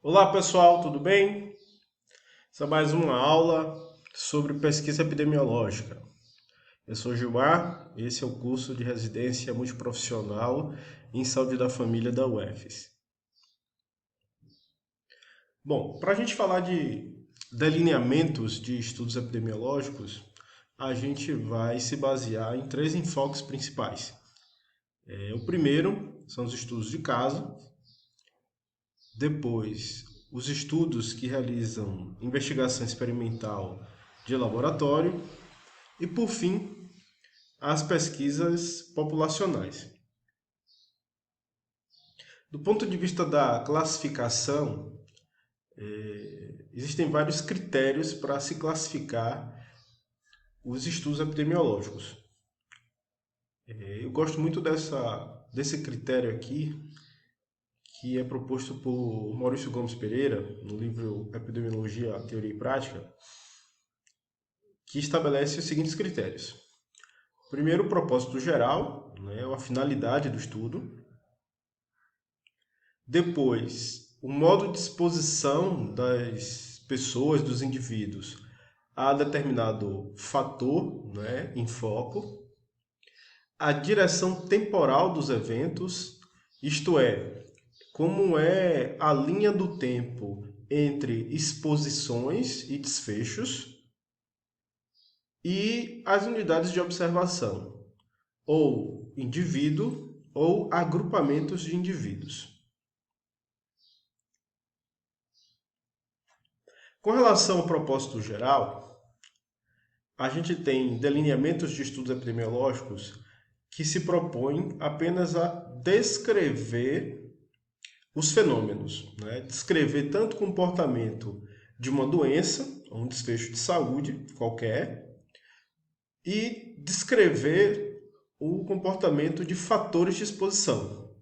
Olá pessoal, tudo bem? Essa é mais uma aula sobre pesquisa epidemiológica. Eu sou Gilmar, esse é o curso de residência multiprofissional em saúde da família da UFES. Bom, para a gente falar de delineamentos de estudos epidemiológicos, a gente vai se basear em três enfoques principais. O primeiro são os estudos de caso, depois, os estudos que realizam investigação experimental de laboratório e, por fim, as pesquisas populacionais. Do ponto de vista da classificação, existem vários critérios para se classificar os estudos epidemiológicos. Eu gosto muito desse critério aqui, que é proposto por Maurício Gomes Pereira, no livro Epidemiologia, Teoria e Prática, que estabelece os seguintes critérios. Primeiro, o propósito geral, né, a finalidade do estudo. Depois, o modo de exposição das pessoas, dos indivíduos, a determinado fator, né, em foco. A direção temporal dos eventos, isto é, como é a linha do tempo entre exposições e desfechos. E as unidades de observação, ou indivíduo ou agrupamentos de indivíduos. Com relação ao propósito geral, a gente tem delineamentos de estudos epidemiológicos que se propõem apenas a descrever os fenômenos, né? Descrever tanto o comportamento de uma doença, um desfecho de saúde qualquer, e descrever o comportamento de fatores de exposição.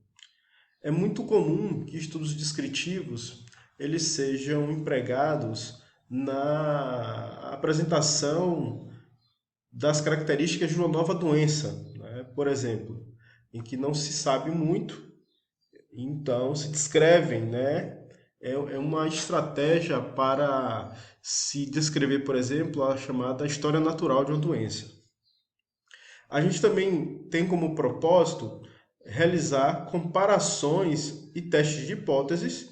É muito comum que estudos descritivos eles sejam empregados na apresentação das características de uma nova doença, né? Por exemplo, em que não se sabe muito, então se descrevem, né? É uma estratégia para se descrever, por exemplo, a chamada história natural de uma doença. A gente também tem como propósito realizar comparações e testes de hipóteses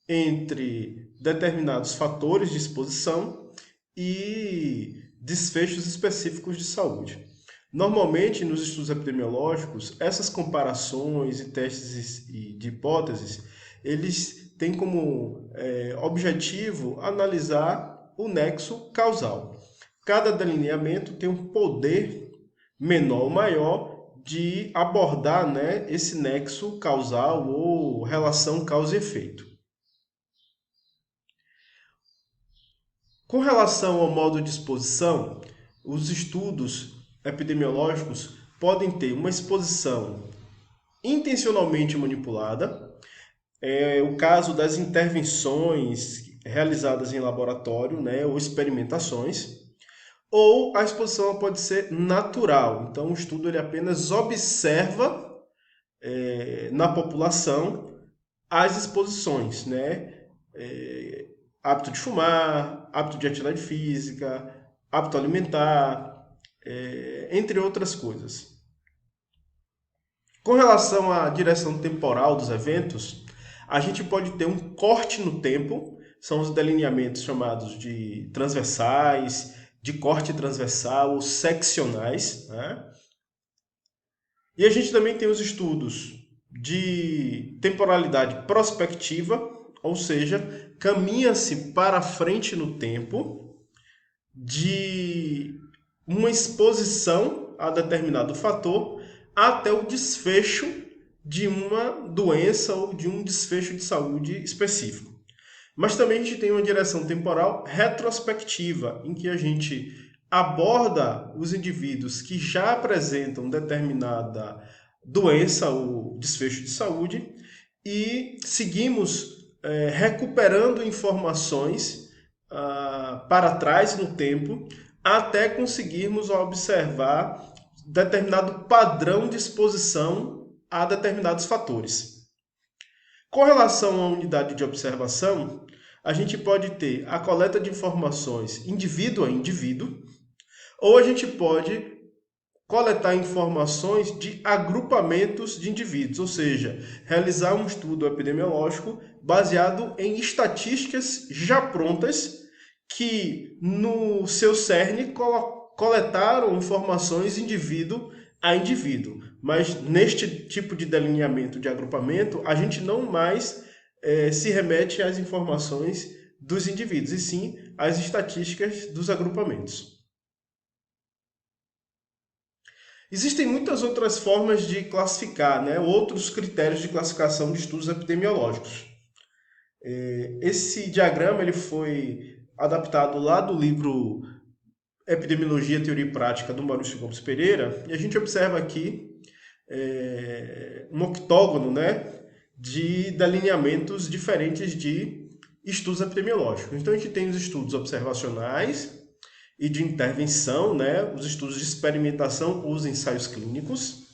entre determinados fatores de exposição e desfechos específicos de saúde. Normalmente, nos estudos epidemiológicos, essas comparações e testes de hipóteses, eles têm como objetivo analisar o nexo causal. Cada delineamento tem um poder menor ou maior de abordar, né, esse nexo causal ou relação causa e efeito. Com relação ao modo de exposição, os estudos epidemiológicos podem ter uma exposição intencionalmente manipulada. É o caso das intervenções realizadas em laboratório, né, ou experimentações. Ou a exposição pode ser natural. Então, o estudo ele apenas observa na população as exposições, né? Hábito de fumar, hábito de atividade física, hábito alimentar, entre outras coisas. Com relação à direção temporal dos eventos, a gente pode ter um corte no tempo, são os delineamentos chamados de transversais, de corte transversal ou seccionais, né? E a gente também tem os estudos de temporalidade prospectiva, ou seja, caminha-se para frente no tempo de uma exposição a determinado fator até o desfecho de uma doença ou de um desfecho de saúde específico. Mas também a gente tem uma direção temporal retrospectiva, em que a gente aborda os indivíduos que já apresentam determinada doença ou desfecho de saúde e seguimos recuperando informações para trás no tempo até conseguirmos observar determinado padrão de exposição a determinados fatores. Com relação à unidade de observação, a gente pode ter a coleta de informações indivíduo a indivíduo, ou a gente pode coletar informações de agrupamentos de indivíduos, ou seja, realizar um estudo epidemiológico baseado em estatísticas já prontas que no seu cerne coletaram informações indivíduo a indivíduo. Mas neste tipo de delineamento de agrupamento, a gente não mais se remete às informações dos indivíduos, e sim às estatísticas dos agrupamentos. Existem muitas outras formas de classificar, né? Outros critérios de classificação de estudos epidemiológicos. Esse diagrama ele foi adaptado lá do livro Epidemiologia, Teoria e Prática, do Maurício Gomes Pereira, e a gente observa aqui um octógono, né, de delineamentos diferentes de estudos epidemiológicos. Então a gente tem os estudos observacionais e de intervenção, né, os estudos de experimentação, os ensaios clínicos.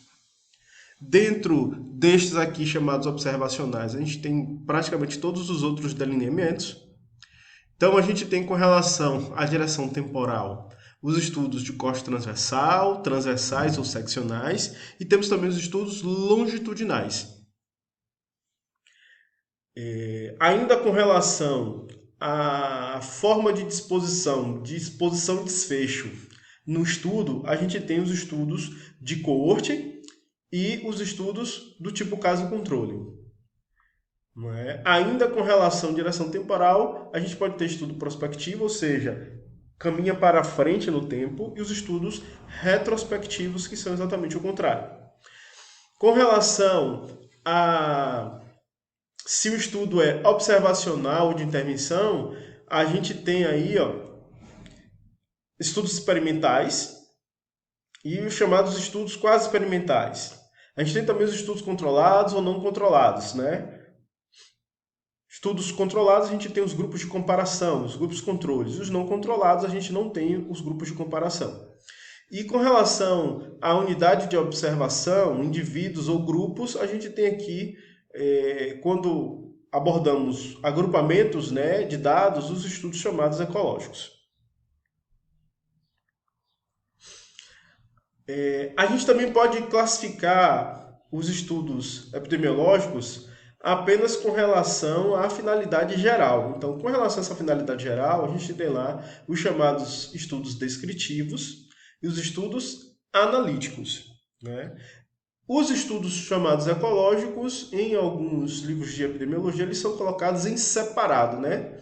Dentro destes aqui chamados observacionais, a gente tem praticamente todos os outros delineamentos. Então a gente tem com relação à direção temporal os estudos de corte transversal, transversais ou seccionais, e temos também os estudos longitudinais. Ainda com relação à forma de disposição e desfecho no estudo, a gente tem os estudos de coorte e os estudos do tipo caso-controle. Ainda com relação à direção temporal, a gente pode ter estudo prospectivo, ou seja, caminha para frente no tempo, e os estudos retrospectivos, que são exatamente o contrário. Com relação a se o estudo é observacional ou de intervenção, a gente tem aí estudos experimentais e os chamados estudos quase experimentais. A gente tem também os estudos controlados ou não controlados, né? Estudos controlados, a gente tem os grupos de comparação, os grupos controles. Os não controlados, a gente não tem os grupos de comparação. E com relação à unidade de observação, indivíduos ou grupos, a gente tem aqui, quando abordamos agrupamentos, né, de dados, os estudos chamados ecológicos. A gente também pode classificar os estudos epidemiológicos apenas com relação à finalidade geral. Então, com relação a essa finalidade geral, a gente tem lá os chamados estudos descritivos e os estudos analíticos, né? Os estudos chamados ecológicos, em alguns livros de epidemiologia, eles são colocados em separado, né?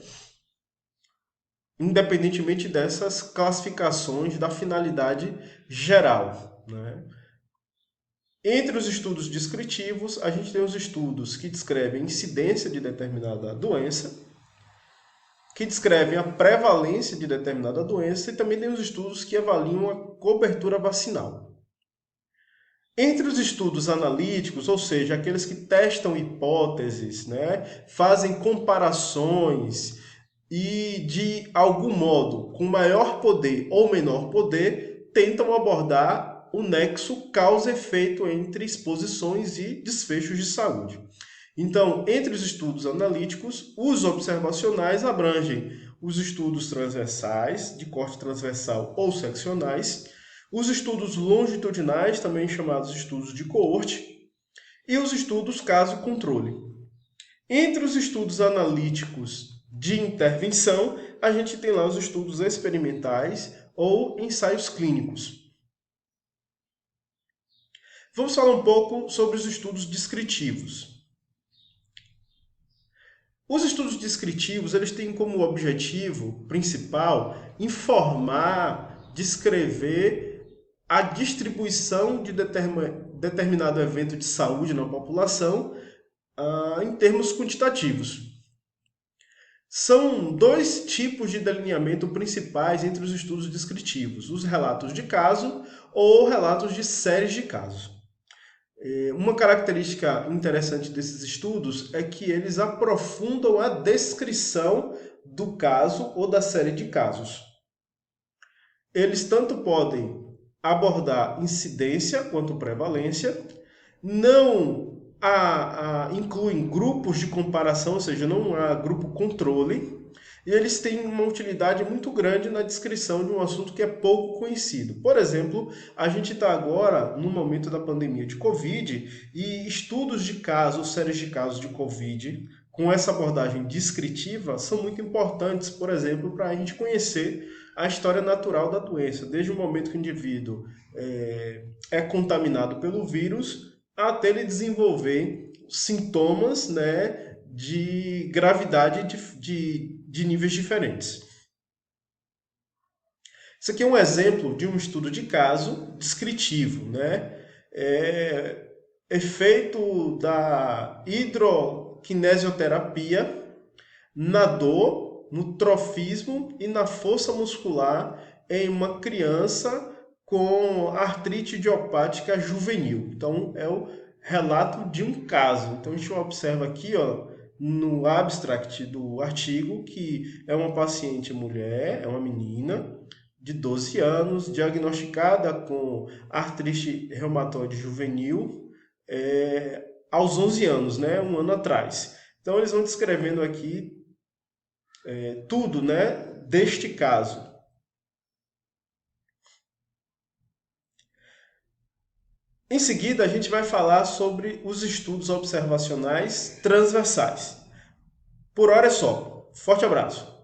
Independentemente dessas classificações da finalidade geral, né? Entre os estudos descritivos, a gente tem os estudos que descrevem a incidência de determinada doença, que descrevem a prevalência de determinada doença, e também tem os estudos que avaliam a cobertura vacinal. Entre os estudos analíticos, ou seja, aqueles que testam hipóteses, né, fazem comparações e, de algum modo, com maior poder ou menor poder, tentam abordar o nexo causa-efeito entre exposições e desfechos de saúde. Então, entre os estudos analíticos, os observacionais abrangem os estudos transversais, de corte transversal ou seccionais, os estudos longitudinais, também chamados estudos de coorte, e os estudos caso-controle. Entre os estudos analíticos de intervenção, a gente tem lá os estudos experimentais ou ensaios clínicos. Vamos falar um pouco sobre os estudos descritivos. Os estudos descritivos, eles têm como objetivo principal informar, descrever a distribuição de determinado evento de saúde na população em termos quantitativos. São dois tipos de delineamento principais entre os estudos descritivos: os relatos de caso ou relatos de séries de casos. Uma característica interessante desses estudos é que eles aprofundam a descrição do caso ou da série de casos. Eles tanto podem abordar incidência quanto prevalência, não incluem grupos de comparação, ou seja, não há grupo controle, e eles têm uma utilidade muito grande na descrição de um assunto que é pouco conhecido. Por exemplo, a gente está agora no momento da pandemia de Covid e estudos de casos, séries de casos de Covid, com essa abordagem descritiva, são muito importantes, por exemplo, para a gente conhecer a história natural da doença, desde o momento que o indivíduo é contaminado pelo vírus até ele desenvolver sintomas, né, de gravidade de níveis diferentes. Isso aqui é um exemplo de um estudo de caso descritivo, né? Efeito da hidroquinesioterapia na dor, no trofismo e na força muscular em uma criança com artrite idiopática juvenil. Então, é o relato de um caso. Então, a gente observa aqui, ó, no abstract do artigo, que é uma paciente mulher, é uma menina de 12 anos, diagnosticada com artrite reumatoide juvenil aos 11 anos, né, um ano atrás. Então, eles vão descrevendo aqui tudo, né, deste caso. Em seguida, a gente vai falar sobre os estudos observacionais transversais. Por hora é só. Forte abraço!